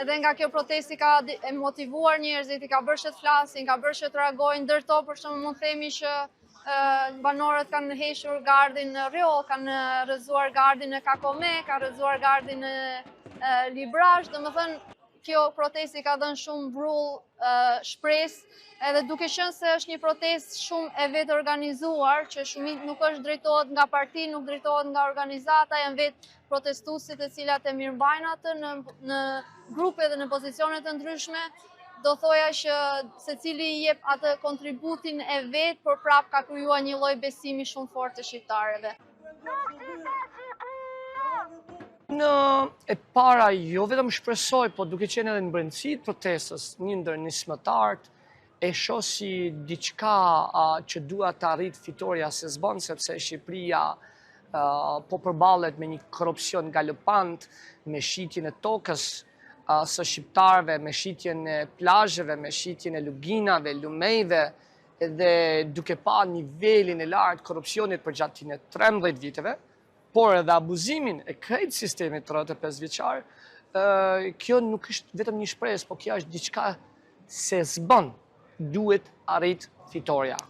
edhe nga kjo protesti ka motivuar njerëzit, i ka bërë që të flasin, ka bërë që të reagojnë, ndërto për shembull mund themi që banorët kanë hequr gardin në Rjo, kanë rrëzuar gardin në Kakome, kanë rrëzuar gardin në Librazh, domethënë kjo protesti ka dhënë shumë brull shpresë, edhe duke qenë se është një protestë shumë e vetë organizuar, që nuk është drejtohet nga parti, nuk drejtohet nga organizata, janë vetë protestuesit e cilat e mirëmbajnë atë në grupe dhe në pozicione të ndryshme, do thoja që secili i jep atë kontributin e vetë, por prap ka krijuar një lloj besimi shumë fort të shqiptarëve. Në e para jo vetëm shpresoj, po duke qenë edhe në brendësi të protestës, një ndër nismëtarët e shoh si diçka që duhet të arrit fitoria se s'bën, sepse Shqipëria po përballet me një korrupsion galopant, me shitjen e tokës së shqiptarëve, me shitjen e plazheve, me shitjen e luginave, lumejve, edhe duke pa nivelin e lartë korrupsionit për gjatë 13 viteve, por edhe abuzimin e krejt sistemit 35 vjeçar, kjo nuk është vetëm një shpresë, po kjo është diçka se s'bën, duhet arrit fitoria.